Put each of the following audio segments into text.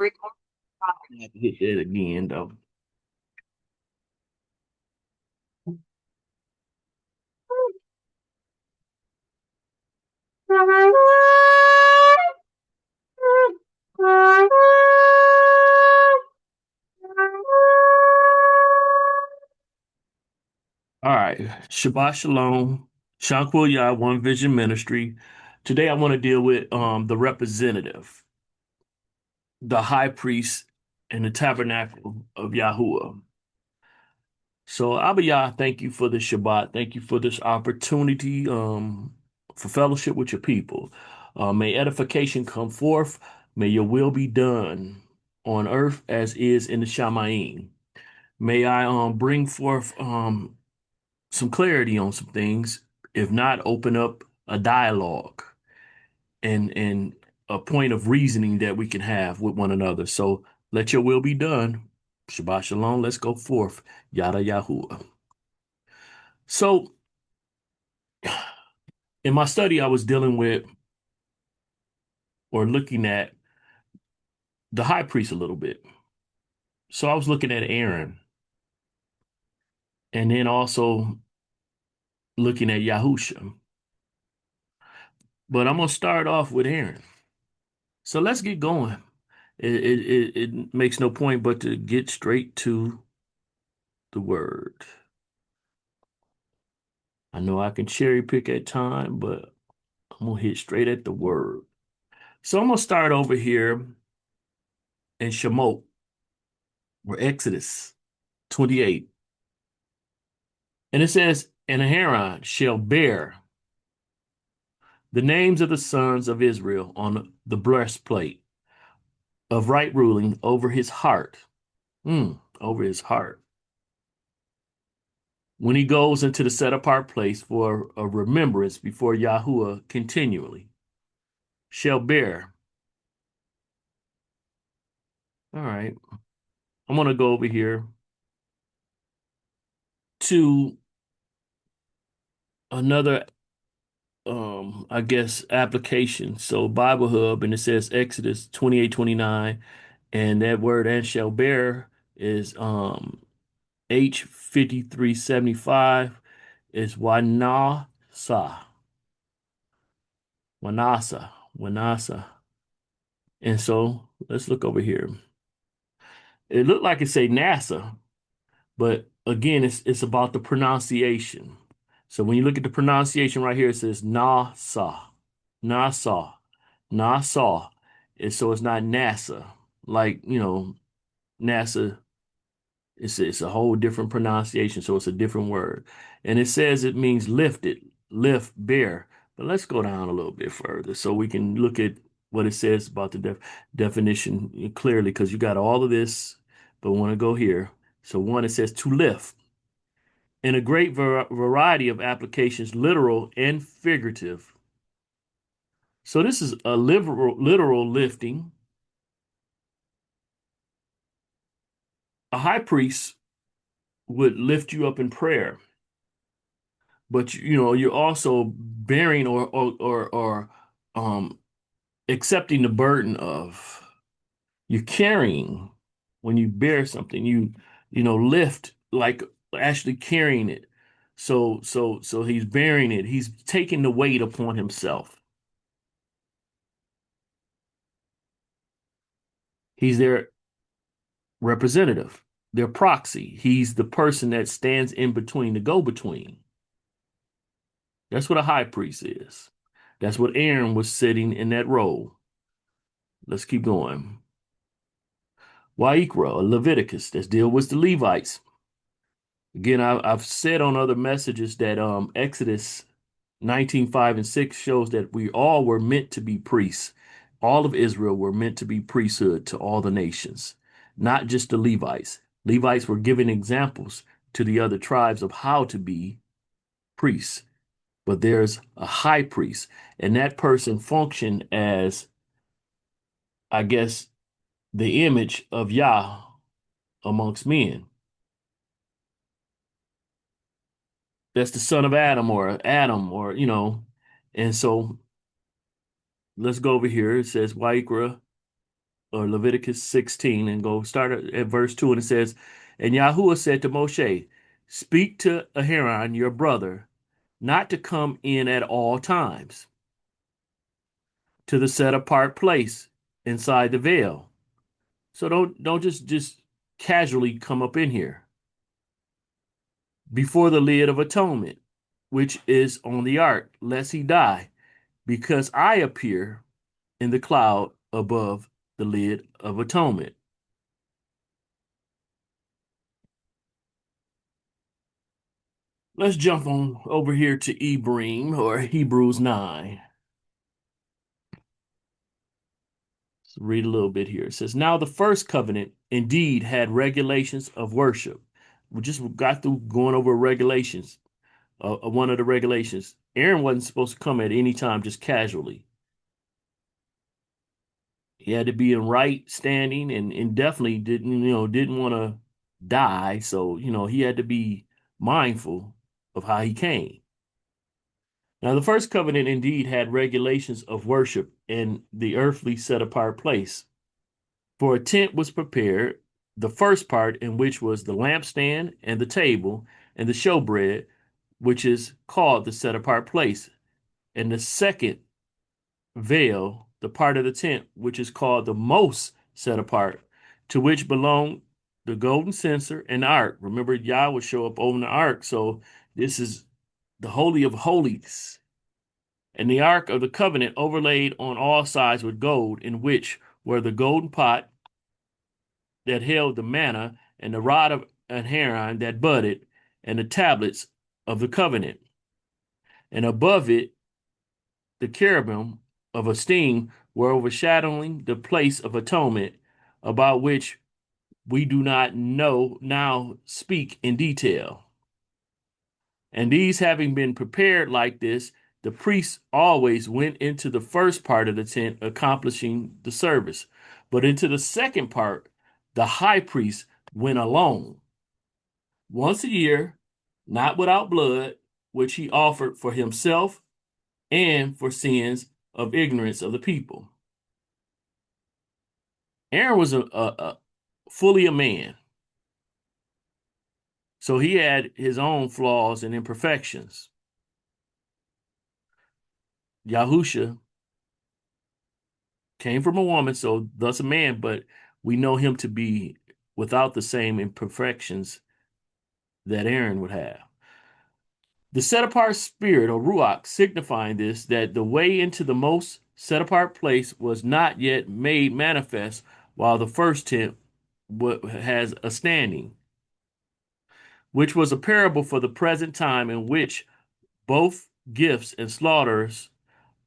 I have to hit that again, though. All right. Shabbat Shalom. Shankwil Yah, One Vision Ministry. Today I want to deal with the representative, the high priest, and the tabernacle of Yahuah. So Abba Yah, thank you for the Shabbat. Thank you for this opportunity for fellowship with your people. May edification come forth. May your will be done on earth as is in the Shamayim. May I bring forth some clarity on some things. If not, open up a dialogue and a point of reasoning that we can have with one another. So let your will be done. Shabbat Shalom. Let's go forth. Yada Yahuwah. So in my study, I was dealing with or looking at the high priest a little bit. So I was looking at Aaron and then also looking at Yahusha. But I'm going to start off with Aaron. So let's get going. It makes no point but to get straight to the word. I know I can cherry pick at time, but I'm going to hit straight at the word. So I'm going to start over here in Shemot or Exodus 28. And it says, and Aaron shall bear the names of the sons of Israel on the breastplate of right ruling over his heart. Over his heart. When he goes into the set apart place for a remembrance before Yahuwah continually, shall bear. All right. I'm going to go over here to another I guess application. So Bible Hub, and it says Exodus 28:29, and that word and shall bear is H5375 is Wanasa. And so let's look over here. It looked like it say NASA, but again, it's about the pronunciation. So when you look at the pronunciation right here, it says Nasa, Nasa, Nasa. And so it's not NASA, like NASA. It's a whole different pronunciation, so it's a different word. And it says it means lifted, lift, bear. But let's go down a little bit further so we can look at what it says about the definition clearly, because you got all of this, but we want to go here. So one, it says to lift in a great variety of applications, literal and figurative. So this is a literal lifting. A high priest would lift you up in prayer, but you're also bearing or accepting the burden of you're carrying when you bear something. Lift like actually carrying it. So he's bearing it. He's taking the weight upon himself. He's their representative, their proxy. He's the person that stands in between, the go-between. That's what a high priest is. That's what Aaron was sitting in that role. Let's keep going. Waikra, Leviticus, that deal with the Levites. Again, I've said on other messages that Exodus 19:5 and 6 shows that we all were meant to be priests. All of Israel were meant to be priesthood to all the nations, not just the Levites. Levites were given examples to the other tribes of how to be priests. But there's a high priest, and that person functioned as, I guess, the image of Yah amongst men. That's the son of Adam, and so let's go over here. It says Waikra. or Leviticus 16, and go start at verse 2, and it says, "And Yahuah said to Moshe, Speak to Aharon your brother, not to come in at all times to the set apart place inside the veil." So don't just casually come up in here before the lid of atonement, which is on the ark, lest he die, because I appear in the cloud above the lid of atonement. Let's jump on over here to Ebrim, or Hebrews 9. Let's read a little bit here. It says, "Now the first covenant indeed had regulations of worship." We just got through going over regulations. One of the regulations. Aaron wasn't supposed to come at any time just casually. He had to be in right standing, and definitely didn't want to die. So, he had to be mindful of how he came. Now, the first covenant indeed had regulations of worship in the earthly set apart place. For a tent was prepared, the first part in which was the lampstand and the table and the showbread, which is called the set apart place, and the second veil, the part of the tent which is called the most set apart, to which belong the golden censer and the ark. Remember, Yah would show up on the ark, so this is the Holy of Holies. And the ark of the covenant overlaid on all sides with gold, in which were the golden pot that held the manna, and the rod of Aaron that budded, and the tablets of the covenant. And above it, the cherubim of esteem were overshadowing the place of atonement, about which we do not know now speak in detail. And these having been prepared like this, the priests always went into the first part of the tent, accomplishing the service. But into the second part, the high priest went alone, once a year, not without blood, which he offered for himself and for sins of ignorance of the people. Aaron was a fully a man, so he had his own flaws and imperfections. Yahusha came from a woman, so thus a man, but we know him to be without the same imperfections that Aaron would have. The set apart spirit, or Ruach, signifying this, that the way into the most set apart place was not yet made manifest, while the first tent has a standing, which was a parable for the present time, in which both gifts and slaughters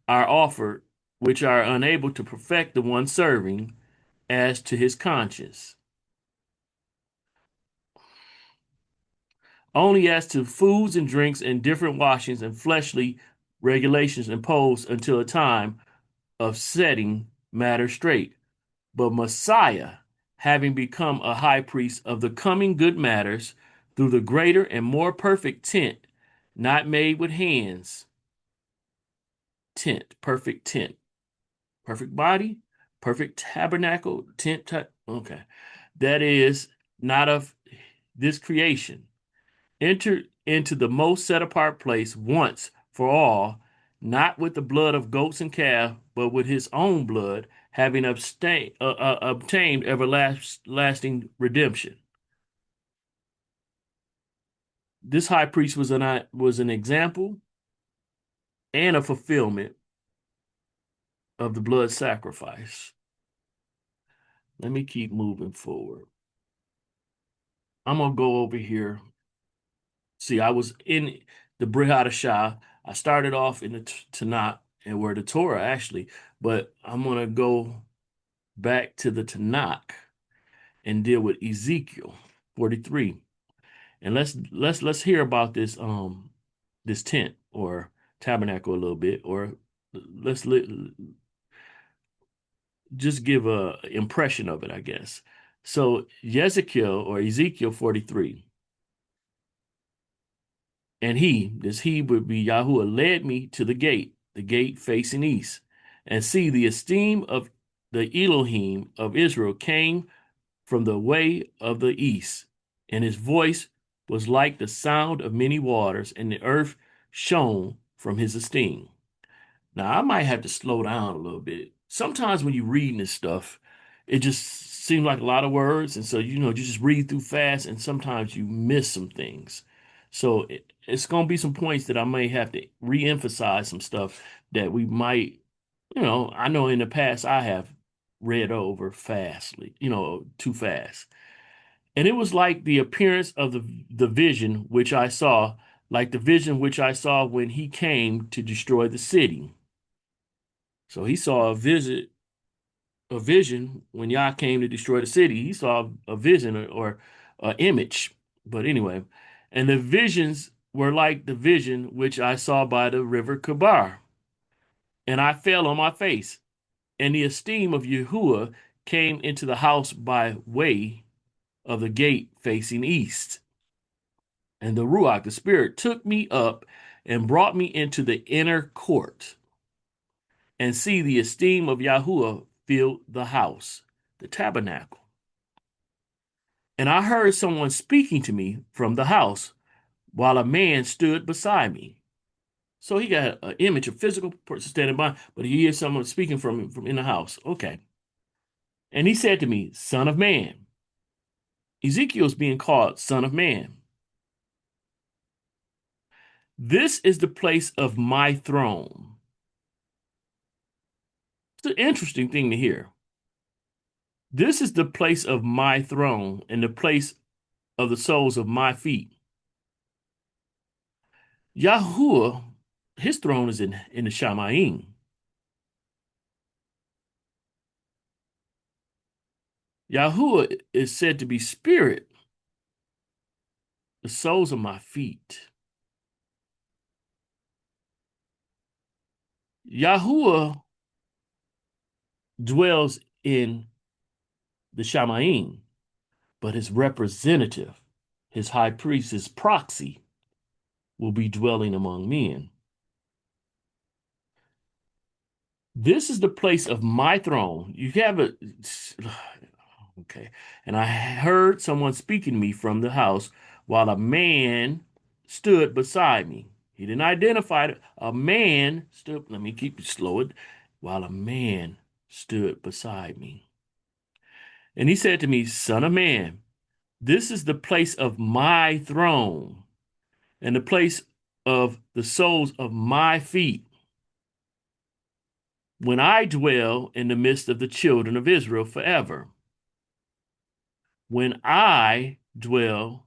are offered, which are unable to perfect the one serving as to his conscience. Only as to foods and drinks and different washings and fleshly regulations imposed until a time of setting matters straight. But Messiah, having become a high priest of the coming good matters through the greater and more perfect tent, not made with hands, tent, perfect body, perfect tabernacle, okay. That is not of this creation. Enter into the most set apart place once for all, not with the blood of goats and calves, but with his own blood, having obtained everlasting redemption. This high priest was an example and a fulfillment of the blood sacrifice. Let me keep moving forward. I'm gonna go over here. See, I was in the Brit Hadashah. I started off in the Tanakh, and where the Torah actually, but I'm gonna go back to the Tanakh and deal with Ezekiel 43. And let's hear about this tent or tabernacle a little bit, or let's just give a impression of it, I guess. So Ezekiel 43. And he would be Yahuah, led me to the gate facing east, and see the esteem of the Elohim of Israel, came from the way of the east, and his voice was like the sound of many waters, and the earth shone from his esteem. Now, I might have to slow down a little bit. Sometimes when you're reading this stuff, it just seems like a lot of words, and so you just read through fast, and sometimes you miss some things. So it's going to be some points that I may have to re-emphasize some stuff that we might, I know in the past I have read over fastly, too fast. And it was like the appearance of the vision which I saw, like the vision which I saw when he came to destroy the city. So he saw a vision when Yah came to destroy the city. He saw a vision or an image. But anyway, and the visions were like the vision which I saw by the river Kabar. And I fell on my face. And the esteem of Yahuah came into the house by way of the gate facing east. And the Ruach, the Spirit, took me up and brought me into the inner court. And see, the esteem of Yahuah filled the house, the tabernacle. And I heard someone speaking to me from the house while a man stood beside me. So he got an image, a physical person standing by, but he hears someone speaking from him from in the house. Okay. And he said to me, Son of man. Ezekiel's being called Son of Man. This is the place of my throne. It's an interesting thing to hear. This is the place of my throne and the place of the soles of my feet. Yahuah, his throne is in the Shamayim. Yahuah is said to be spirit, the soles of my feet. Yahuah dwells in the Shamayim, but his representative, his high priest, his proxy, will be dwelling among men. This is the place of my throne. You have a okay. And I heard someone speaking to me from the house while a man stood beside me. He didn't identify it. A man stood, let me keep it slow, while a man stood beside me. And he said to me, Son of man, this is the place of my throne and the place of the soles of my feet when I dwell in the midst of the children of Israel forever. When I dwell,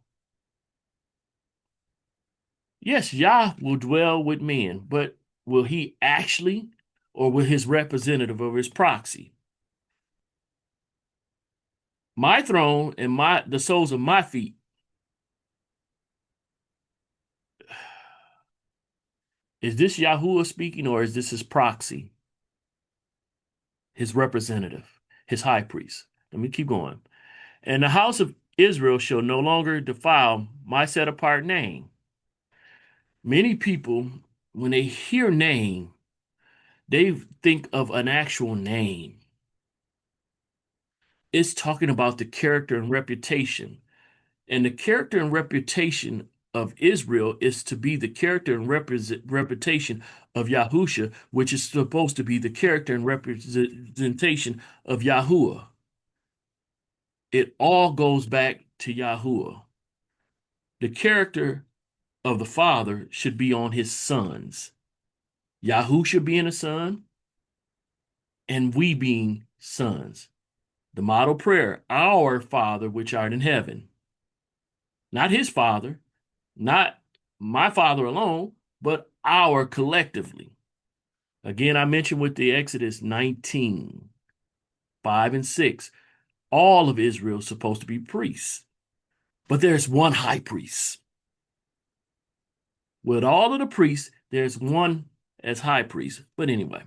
yes, Yah will dwell with men, but will he actually, or will his representative or his proxy? My throne and the soles of my feet. Is this Yahuah speaking, or is this his proxy, his representative, his high priest? Let me keep going. And the house of Israel shall no longer defile my set apart name. Many people, when they hear name, they think of an actual name. It's talking about the character and reputation. And the character and reputation of Israel is to be the character and reputation of Yahusha, which is supposed to be the character and representation of Yahuah. It all goes back to Yahuah. The character of the Father should be on his sons. Yahusha being a son, and we being sons. The model prayer, Our Father which art in heaven. Not his Father, not my Father alone, but our collectively. Again, I mentioned with the Exodus 19, 5 and 6, all of Israel is supposed to be priests. But there's one high priest. With all of the priests, there's one as high priest. But anyway.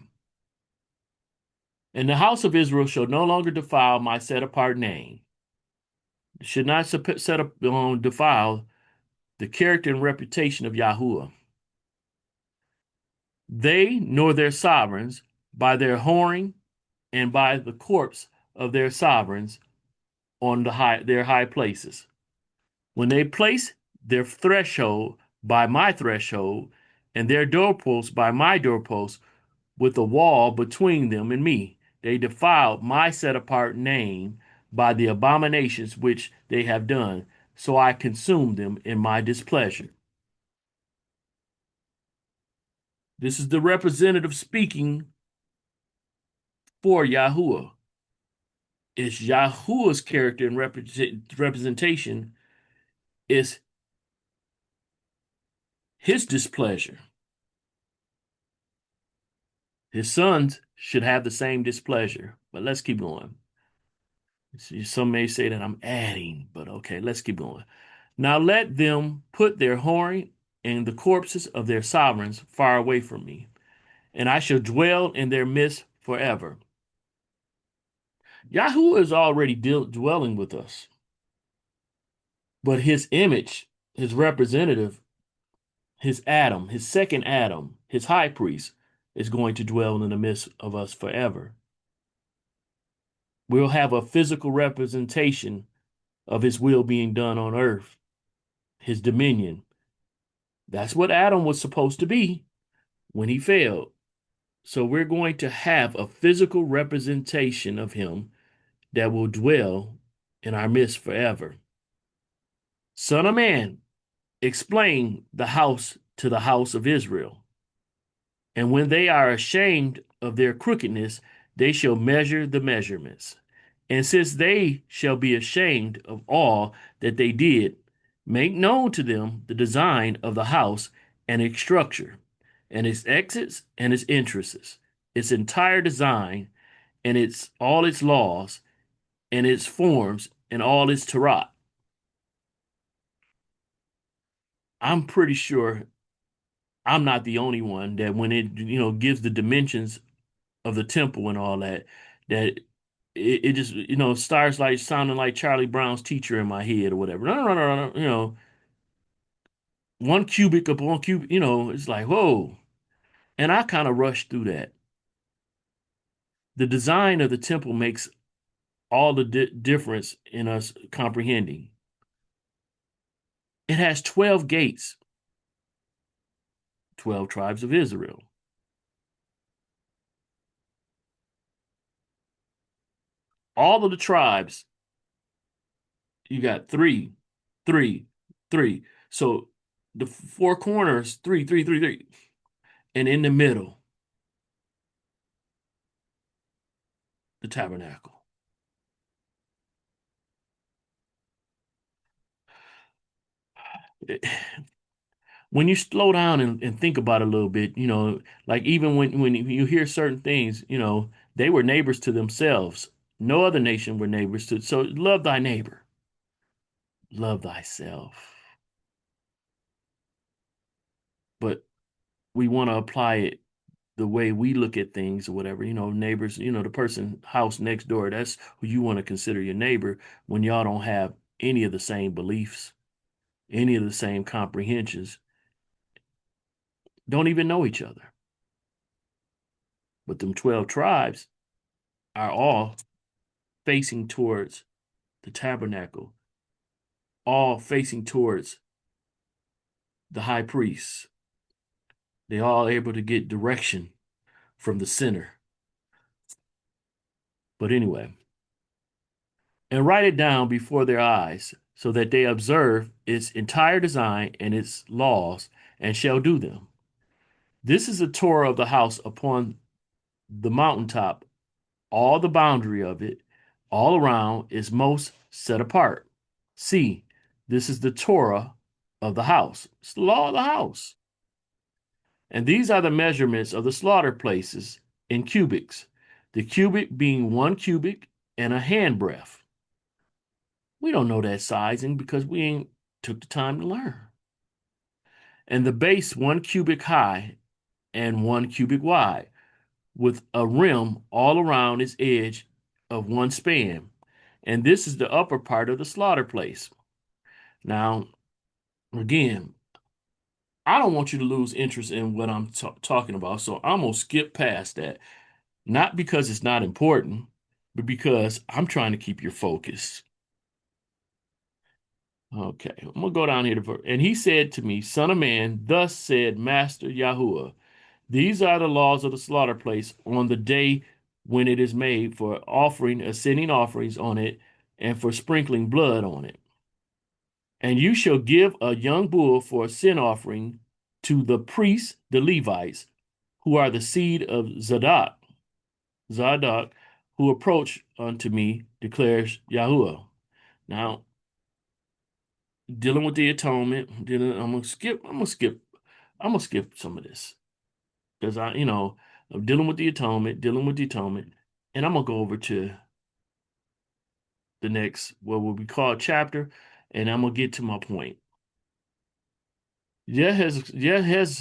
And the house of Israel shall no longer defile my set apart name. It should not defile the character and reputation of Yahuah. They nor their sovereigns, by their whoring and by the corpse of their sovereigns on their high places. When they place their threshold by my threshold, and their doorposts by my doorposts, with a wall between them and me, they defiled my set apart name by the abominations which they have done. So I consumed them in my displeasure. This is the representative speaking for Yahuah. It's Yahuah's character and representation is his displeasure. His sons should have the same displeasure. But let's keep going. Some may say that I'm adding, but okay, let's keep going. Now let them put their whoring and the corpses of their sovereigns far away from me, and I shall dwell in their midst forever. Yahuwah is already dwelling with us, but his image, his representative, his Adam, his second Adam, his high priest, is going to dwell in the midst of us forever. We'll have a physical representation of his will being done on earth, his dominion. That's what Adam was supposed to be when he failed. So we're going to have a physical representation of him that will dwell in our midst forever. Son of man, explain the house to the house of Israel. And when they are ashamed of their crookedness, they shall measure the measurements. And since they shall be ashamed of all that they did, make known to them the design of the house and its structure, and its exits and its entrances, its entire design, and its all its laws, and its forms, and all its Torah. I'm pretty sure I'm not the only one that when it gives the dimensions of the temple and all that, that it just starts like sounding like Charlie Brown's teacher in my head or whatever. No, no, no, no, no, 1 cubit upon cubit, it's like whoa. And I kind of rushed through that. The design of the temple makes all the difference in us comprehending. It has 12 gates, 12 tribes of Israel. All of the tribes, you got three, three, three. So the four corners, three, three, three, three. And in the middle, the tabernacle. When you slow down and think about it a little bit, like even when you hear certain things, they were neighbors to themselves. No other nation were neighbors to. So love thy neighbor, love thyself. But we want to apply it the way we look at things or whatever, neighbors, the person house next door, that's who you want to consider your neighbor when y'all don't have any of the same beliefs, any of the same comprehensions, don't even know each other. But them 12 tribes are all facing towards the tabernacle, all facing towards the high priest. They all able to get direction from the center. But anyway, and write it down before their eyes, so that they observe its entire design and its laws, and shall do them. This is the Torah of the house upon the mountaintop. All the boundary of it, all around, is most set apart. See, this is the Torah of the house. It's the law of the house. And these are the measurements of the slaughter places in cubits, the cubit being 1 cubit and a handbreadth. We don't know that sizing because we ain't took the time to learn. And the base 1 cubit high and 1 cubit wide, with a rim all around its edge of one span. And this is the upper part of the slaughter place. Now, again, I don't want you to lose interest in what I'm talking about, so I'm gonna skip past that. Not because it's not important, but because I'm trying to keep your focus. Okay, I'm gonna go down here and he said to me, Son of man, thus said Master Yahuwah, these are the laws of the slaughter place on the day when it is made for offering ascending offerings on it and for sprinkling blood on it. And you shall give a young bull for a sin offering to the priests, the Levites, who are the seed of Zadok, who approach unto me, declares Yahuwah. Now, dealing with the atonement, I'm gonna skip some of this because I'm dealing with the atonement, and I'm gonna go over to the next what will be called chapter, and I'm gonna get to my point. Hezekiel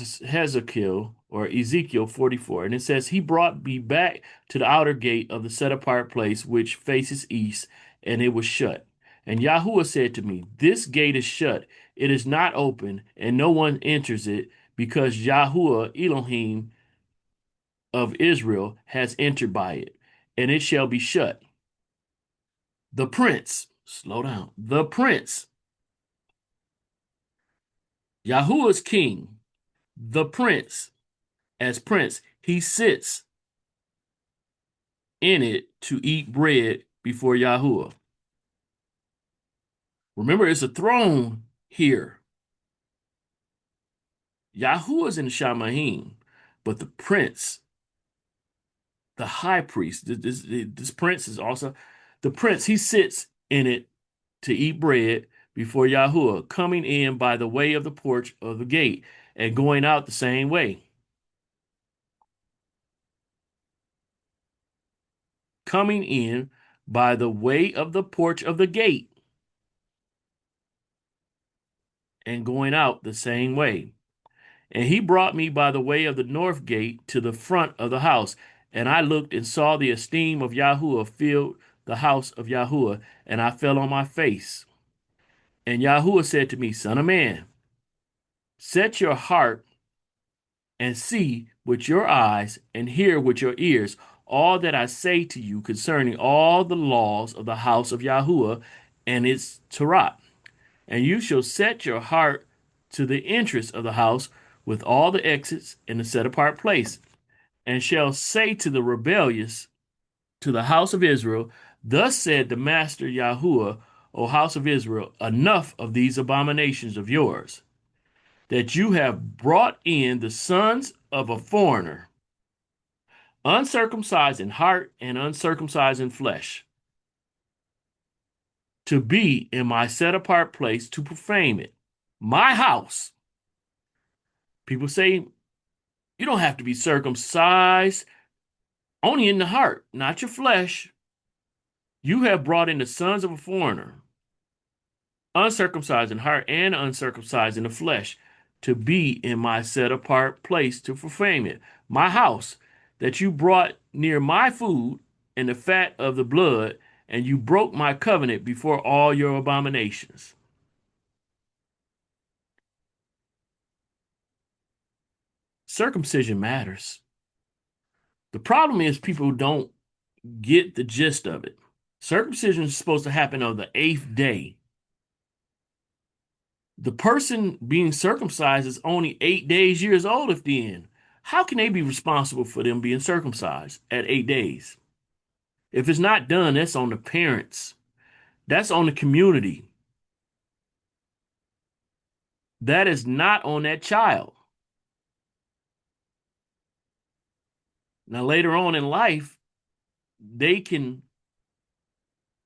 or Ezekiel 44, and it says, He brought me back to the outer gate of the set apart place which faces east, and it was shut. And Yahuwah said to me, This gate is shut, it is not open, and no one enters it, because Yahuwah Elohim of Israel has entered by it, and it shall be shut. The prince, slow down, the prince, Yahuwah's king, the prince, as prince, he sits in it to eat bread before Yahuwah. Remember, it's a throne here. Yahuwah's in the Shamahim, but the prince, the high priest, this prince is also the prince. He sits in it to eat bread before Yahuwah, coming in by the way of the porch of the gate and going out the same way. Coming in by the way of the porch of the gate and going out the same way. And he brought me by the way of the north gate to the front of the house. And I looked and saw the esteem of Yahuwah filled the house of Yahuwah, and I fell on my face. And Yahuwah said to me, Son of man, set your heart and see with your eyes and hear with your ears all that I say to you concerning all the laws of the house of Yahuwah and its Torah. And you shall set your heart to the entrance of the house with all the exits in the set apart place, and shall say to the rebellious, to the house of Israel, Thus said the Master Yahuwah, O house of Israel, enough of these abominations of yours, that you have brought in the sons of a foreigner, uncircumcised in heart and uncircumcised in flesh, to be in my set apart place to profane it. My house. People say you don't have to be circumcised, only in the heart, not your flesh. You have brought in the sons of a foreigner, uncircumcised in heart and uncircumcised in the flesh, to be in my set apart place to profane it. My house, that you brought near my food and the fat of the blood, and you broke my covenant before all your abominations. Circumcision matters. The problem is people don't get the gist of it. Circumcision is supposed to happen on the eighth day. The person being circumcised is only 8 days years old at the end. How can they be responsible for them being circumcised at 8 days? If it's not done, that's on the parents. That's on the community. That is not on that child. Now, later on in life, they can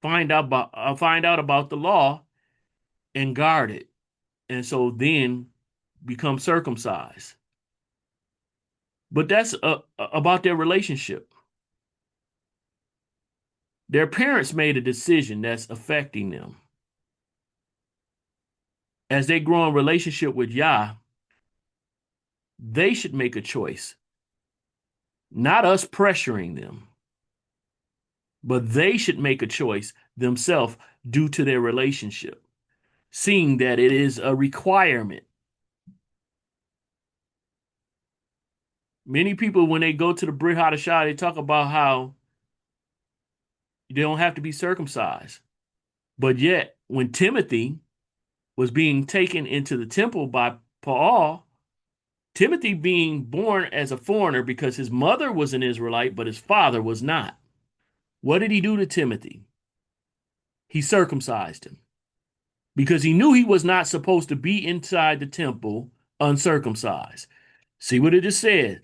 find out about the law and guard it, and so then become circumcised. But that's about their relationship. Their parents made a decision that's affecting them. As they grow in relationship with Yah, they should make a choice, not us pressuring them, but they should make a choice themselves due to their relationship, seeing that it is a requirement. Many people, when they go to the Brit Hadashah, they talk about how they don't have to be circumcised. But yet, when Timothy was being taken into the temple by Paul, Timothy being born as a foreigner because his mother was an Israelite, but his father was not. What did he do to Timothy? He circumcised him because he knew he was not supposed to be inside the temple uncircumcised. See what it just said?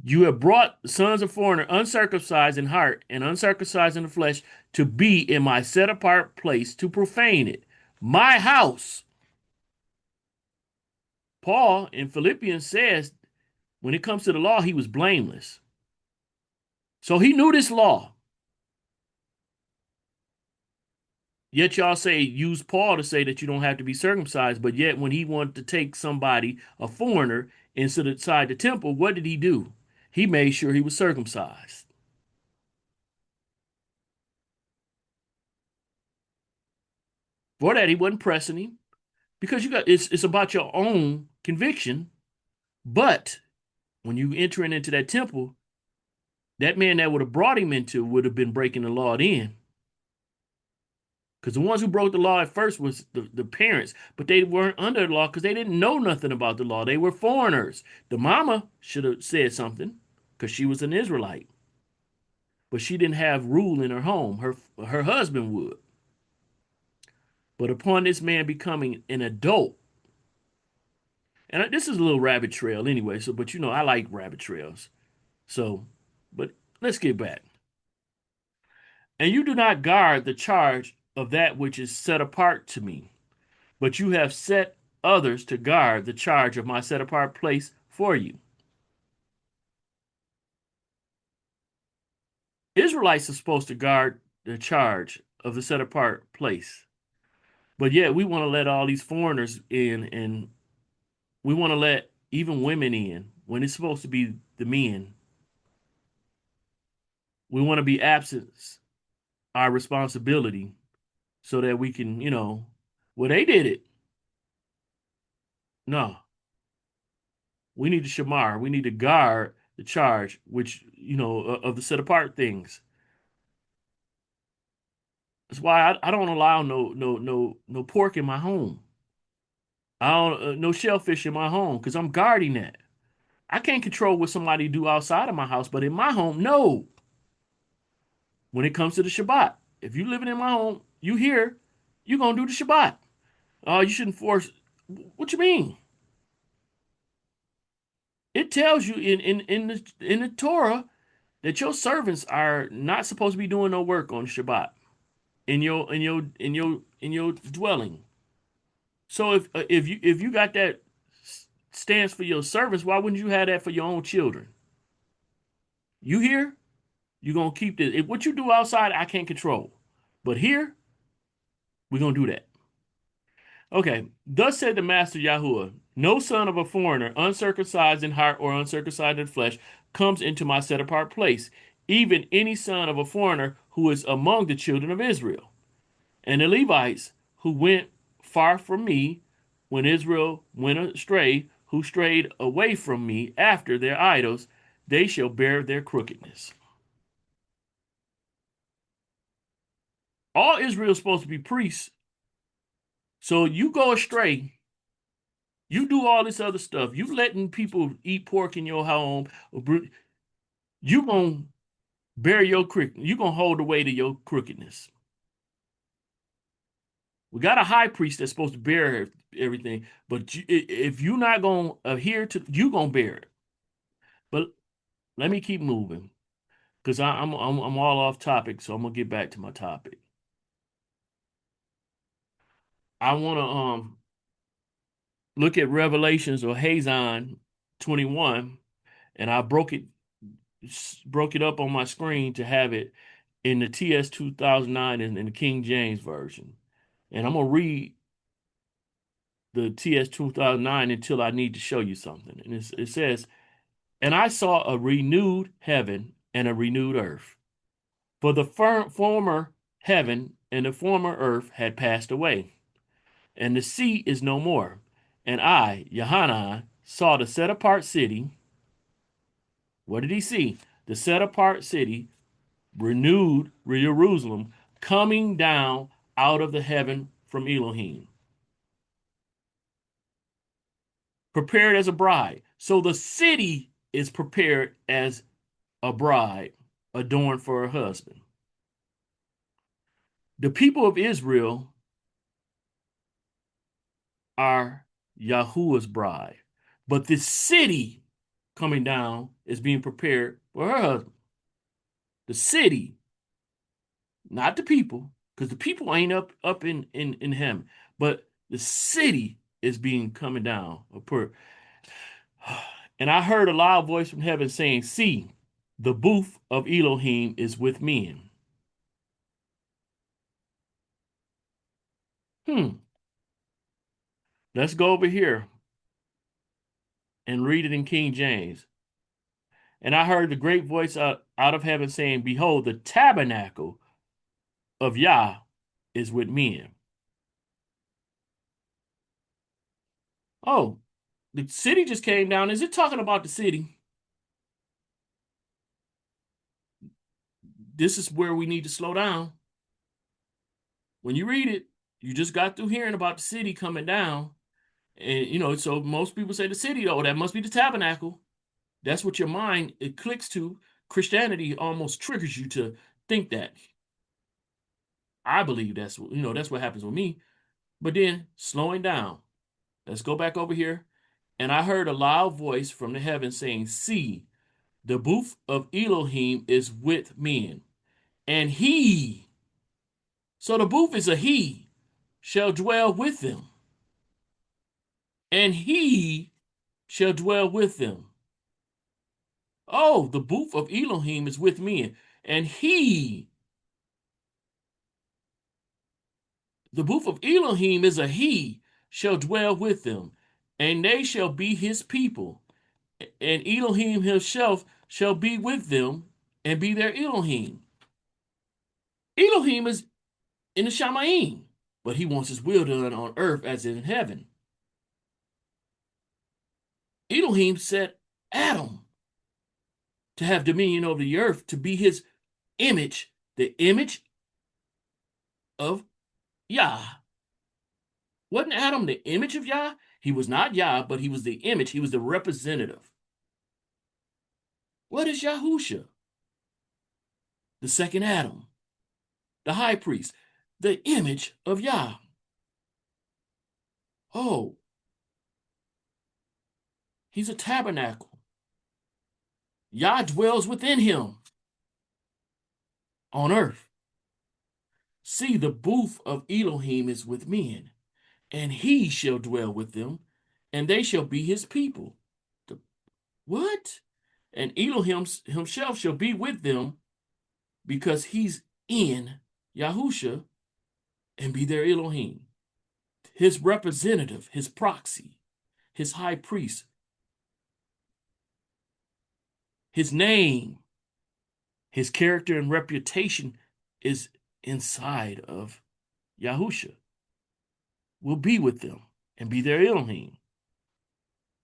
You have brought the sons of foreigner uncircumcised in heart and uncircumcised in the flesh to be in my set apart place to profane it. My house. Paul in Philippians says when it comes to the law, he was blameless. So he knew this law. Yet y'all say use Paul to say that you don't have to be circumcised, but yet when he wanted to take somebody, a foreigner, inside the temple, what did he do? He made sure he was circumcised. For that, he wasn't pressing him because you got it's about your own conviction. But when you entering into that temple, that man that would have brought him into would have been breaking the law then. Because the ones who broke the law at first was the parents, but they weren't under the law because they didn't know nothing about the law. They were foreigners. The mama should have said something because she was an Israelite, but she didn't have rule in her home. Her husband would. But upon this man becoming an adult, and this is a little rabbit trail anyway. So, but I like rabbit trails. So, but let's get back. And you do not guard the charge of that which is set apart to me, but you have set others to guard the charge of my set apart place for you. Israelites are supposed to guard the charge of the set apart place. But yet we want to let all these foreigners in and we want to let even women in when it's supposed to be the men. We want to be absent our responsibility so that we can, well, they did it. No, we need to shamar. We need to guard the charge, which, of the set apart things. That's why I don't allow no pork in my home. I don't no shellfish in my home because I'm guarding that. I can't control what somebody do outside of my house, but in my home, no. When it comes to the Shabbat, if you living in my home, you here, you gonna do the Shabbat. Oh, you shouldn't force. What you mean? It tells you in the Torah that your servants are not supposed to be doing no work on Shabbat in your dwelling. So if you got that stance for your servants, why wouldn't you have that for your own children? You here, you gonna keep this. If what you do outside, I can't control, but here we're gonna do that. Okay. Thus said the Master Yahuwah, no son of a foreigner, uncircumcised in heart or uncircumcised in flesh, comes into my set apart place, even any son of a foreigner who is among the children of Israel. And the Levites who went far from me when Israel went astray, who strayed away from me after their idols, they shall bear their crookedness. All Israel is supposed to be priests. So you go astray, you do all this other stuff, you letting people eat pork in your home, you gonna bear your crook, you gonna hold the weight of your crookedness. We got a high priest that's supposed to bear everything, but if you're not gonna adhere to, you gonna bear it. But let me keep moving because I'm all off topic, so I'm gonna get back to my topic. I want to look at Revelations or Hazon 21, and I broke it up on my screen to have it in the TS 2009 and in the King James version. And I'm gonna read the TS 2009 until I need to show you something. And it says, "And I saw a renewed heaven and a renewed earth. For the former heaven and the former earth had passed away, and the sea is no more. And I, Yohanan, saw the set apart city, What did he see? The set apart city, renewed Jerusalem, coming down out of the heaven from Elohim, prepared as a bride. So the city is prepared as a bride adorned for her husband. The people of Israel are Yahuwah's bride, but this city coming down is being prepared for her husband. The city, not the people, because the people ain't up in heaven, but the city is being coming down. And I heard a loud voice from heaven saying, "See, the booth of Elohim is with men." Hmm. Let's go over here and read it in King James. And I heard the great voice out of heaven saying, "Behold, the tabernacle of Yah is with men." Oh, the city just came down. Is it talking about the city? This is where we need to slow down. When you read it, you just got through hearing about the city coming down. And, so most people say the city, oh, that must be the tabernacle. That's what your mind, it clicks to. Christianity almost triggers you to think that. I believe that's what happens with me. But then slowing down, let's go back over here. And I heard a loud voice from the heavens saying, "See, the booth of Elohim is with men, and he," so the booth is a he, "shall dwell with them, and he shall dwell with them." Oh, the booth of Elohim is with men, and the booth of Elohim is a he, shall dwell with them, and they shall be his people, and Elohim himself shall be with them and be their Elohim. Elohim is in the Shamayim, but he wants his will done on earth as in heaven. Elohim set Adam to have dominion over the earth, to be his image, the image of Yah. Wasn't Adam the image of Yah? He was not Yah, but he was the image. He was the representative. What is Yahusha? The second Adam, the high priest, the image of Yah. Oh, he's a tabernacle. Yah dwells within him on earth. See, the booth of Elohim is with men, and he shall dwell with them, and they shall be his people. The, what? And Elohim himself shall be with them, because he's in Yahusha, and be their Elohim. His representative, his proxy, his high priest, his name, his character and reputation is inside of Yahusha. Will be with them and be their Elohim.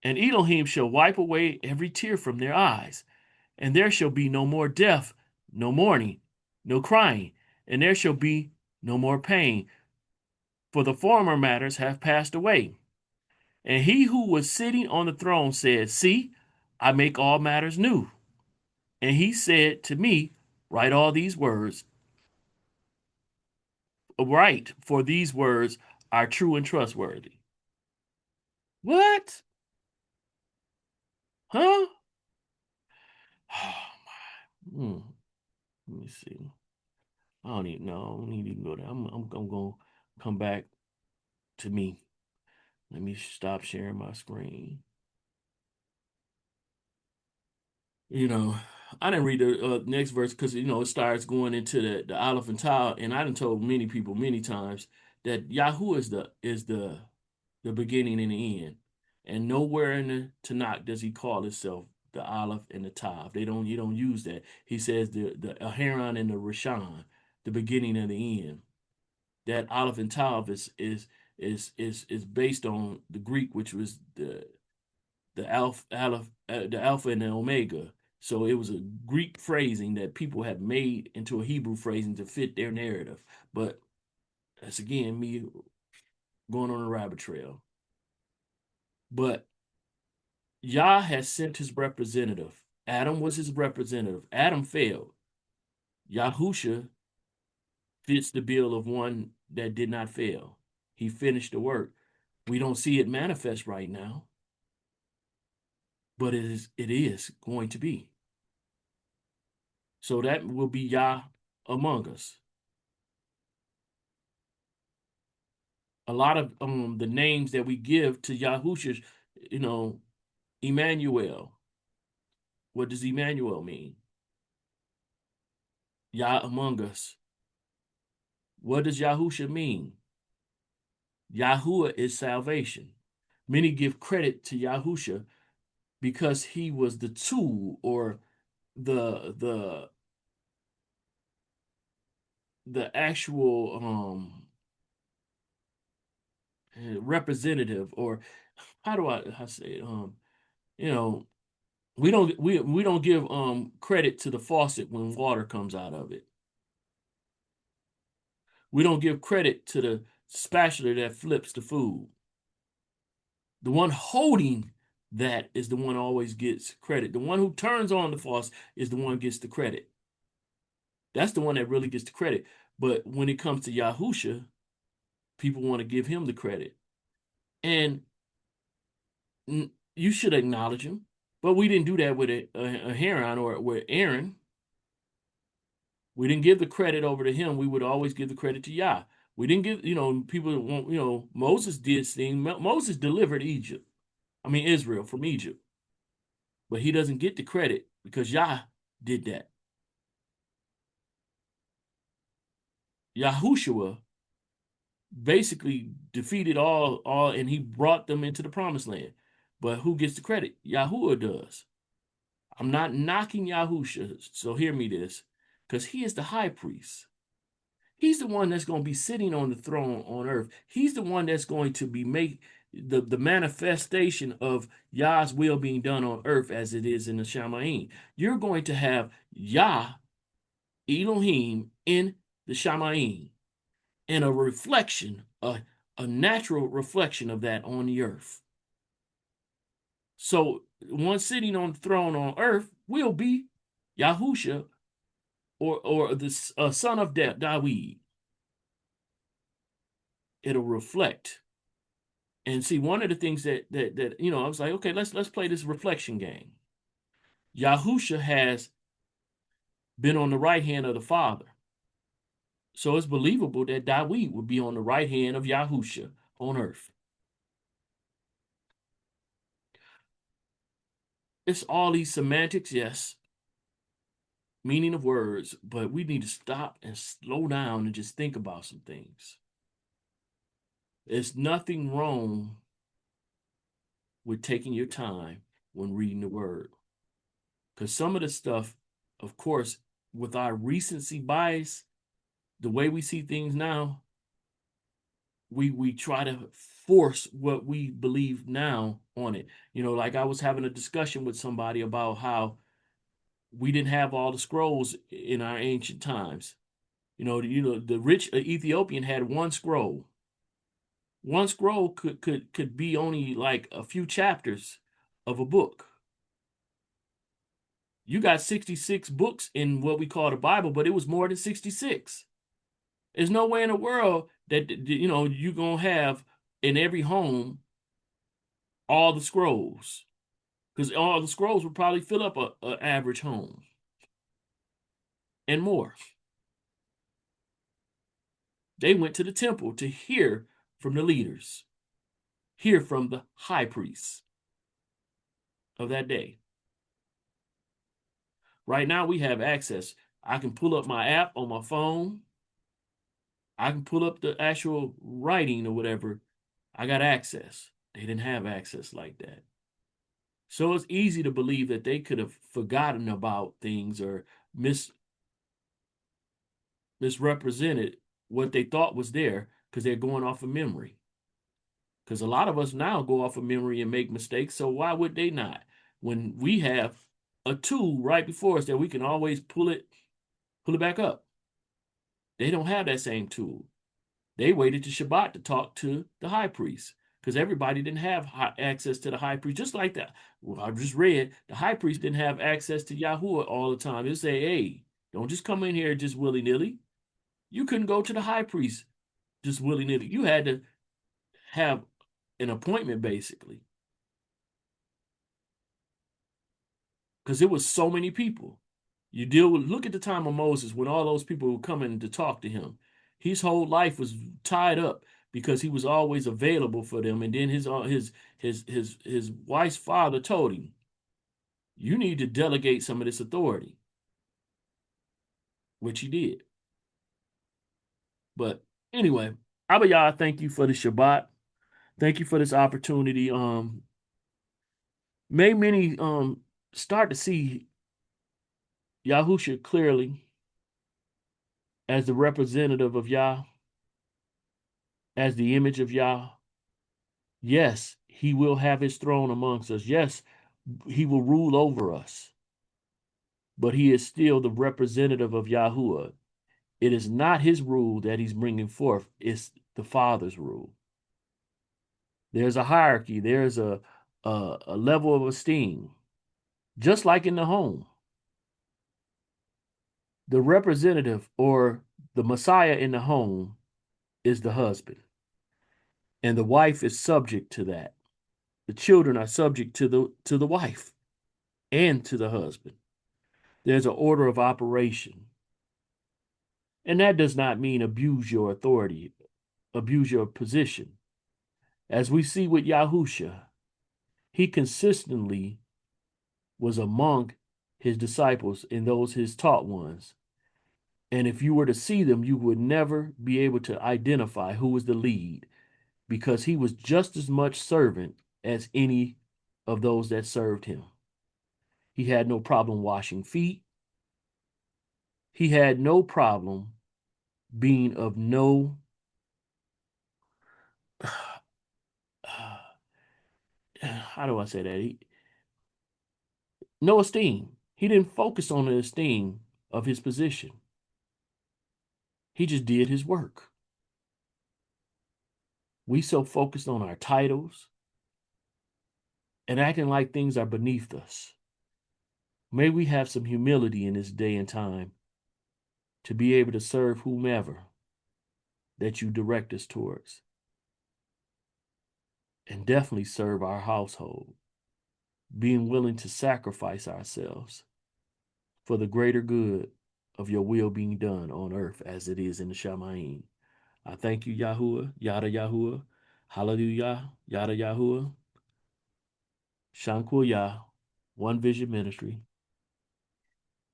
And Elohim shall wipe away every tear from their eyes, and there shall be no more death, no mourning, no crying, and there shall be no more pain, for the former matters have passed away. And he who was sitting on the throne said, "See, I make all matters new." And he said to me, "Write all these words, write, for these words are true and trustworthy." What? Huh? Hmm. Let me see. I don't even know. I don't need to even go there. I'm going to come back to me. Let me stop sharing my screen. You know, I didn't read the next verse because it starts going into the Aleph and Tau, and I done told many people many times that Yahuwah is the beginning and the end, and nowhere in the Tanakh does he call himself the Aleph and the Tav. You don't use that. He says the Aharon and the Rishon, the beginning and the end. That Aleph and Tav is based on the Greek, which was the Alpha and the Omega. So it was a Greek phrasing that people have made into a Hebrew phrasing to fit their narrative. But that's again me going on a rabbit trail. But Yah has sent his representative. Adam was his representative. Adam failed. Yahusha fits the bill of one that did not fail. He finished the work. We don't see it manifest right now, but it is going to be. So that will be Yah among us. A lot of the names that we give to Yahusha, you know, Emmanuel. What does Emmanuel mean? Yah among us. What does Yahusha mean? Yahuah is salvation. Many give credit to Yahusha because he was the tool or the the actual representative, or how do I say it? You know, we don't give credit to the faucet when water comes out of it. We don't give credit to the spatula that flips the food. The one holding that is the one always gets credit. The one who turns on the faucet is the one who gets the credit. That's the one that really gets the credit. But when it comes to Yahusha, people want to give him the credit. And you should acknowledge him. But we didn't do that with a Aaron or with Aaron. We didn't give the credit over to him. We would always give the credit to Yah. We didn't give, people want, Moses did things. Moses delivered Israel from Egypt. But he doesn't get the credit because Yah did that. Yahushua basically defeated all, and he brought them into the promised land. But who gets the credit? Yahuwah does. I'm not knocking Yahusha, so hear me this, because he is the high priest. He's the one that's going to be sitting on the throne on earth. He's the one that's going to be make the manifestation of Yah's will being done on earth as it is in the Shamaim. You're going to have Yah, Elohim, in the Shamaim, and a reflection, a natural reflection of that on the earth. So one sitting on the throne on earth will be Yahusha, or the son of Dawid. It'll reflect. And see, one of the things that I was like, okay, let's play this reflection game. Yahusha has been on the right hand of the Father. So it's believable that Dawid would be on the right hand of Yahusha on earth. It's all these semantics, yes, meaning of words, but we need to stop and slow down and just think about some things. There's nothing wrong with taking your time when reading the word. Because some of the stuff, of course, with our recency bias, the way we see things now, we try to force what we believe now on it. Like I was having a discussion with somebody about how we didn't have all the scrolls in our ancient times. The rich Ethiopian had one scroll. One scroll could be only like a few chapters of a book. You got 66 books in what we call the Bible, but it was more than 66. There's no way in the world that you're gonna have in every home all the scrolls, because all the scrolls would probably fill up a average home and more. They went to the temple to hear from the leaders, hear from the high priests of that day. Right now we have access. I can pull up my app on my phone. I can pull up the actual writing or whatever. I got access. They didn't have access like that. So it's easy to believe that they could have forgotten about things or misrepresented what they thought was there because they're going off of memory. Because a lot of us now go off of memory and make mistakes. So why would they not? When we have a tool right before us that we can always pull it back up. They don't have that same tool. They waited to Shabbat to talk to the high priest because everybody didn't have access to the high priest. Just like that, well, I just read the high priest didn't have access to Yahuah all the time. He'll say, "Hey, don't just come in here just willy nilly." You couldn't go to the high priest just willy nilly. You had to have an appointment basically because it was so many people. You deal with look at the time of Moses when all those people were coming to talk to him. His whole life was tied up because he was always available for them. And then his wife's father told him, "You need to delegate some of this authority," which he did. But anyway, Abba Yah, thank you for the Shabbat. Thank you for this opportunity. May many start to see Yahusha clearly as the representative of Yah, as the image of Yah. Yes, he will have his throne amongst us. Yes, he will rule over us. But he is still the representative of Yahuah. It is not his rule that he's bringing forth, it's the Father's rule. There's a hierarchy, there's a level of esteem, just like in the home. The representative or the Messiah in the home is the husband, and the wife is subject to that. The children are subject to the wife and to the husband. There's an order of operation. And that does not mean abuse your authority, abuse your position. As we see with Yahusha, he consistently was among his disciples and those his taught ones. And if you were to see them, you would never be able to identify who was the lead because he was just as much servant as any of those that served him. He had no problem washing feet. He had no problem being of no how do I say that? No esteem. He didn't focus on the esteem of his position. He just did his work. We so focused on our titles and acting like things are beneath us. May we have some humility in this day and time to be able to serve whomever that you direct us towards, and definitely serve our household, being willing to sacrifice ourselves for the greater good of your will being done on earth as it is in the Shamayim. I thank you, Yahuah, Yada Yahuah, Hallelujah, Yada Yahuah, Shankul Yah, One Vision Ministry,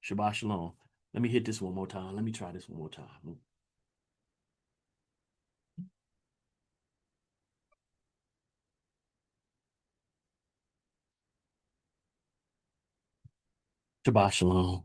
Shabbat Shalom. Let me hit this one more time. Let me try this one more time. Shabbat Shalom.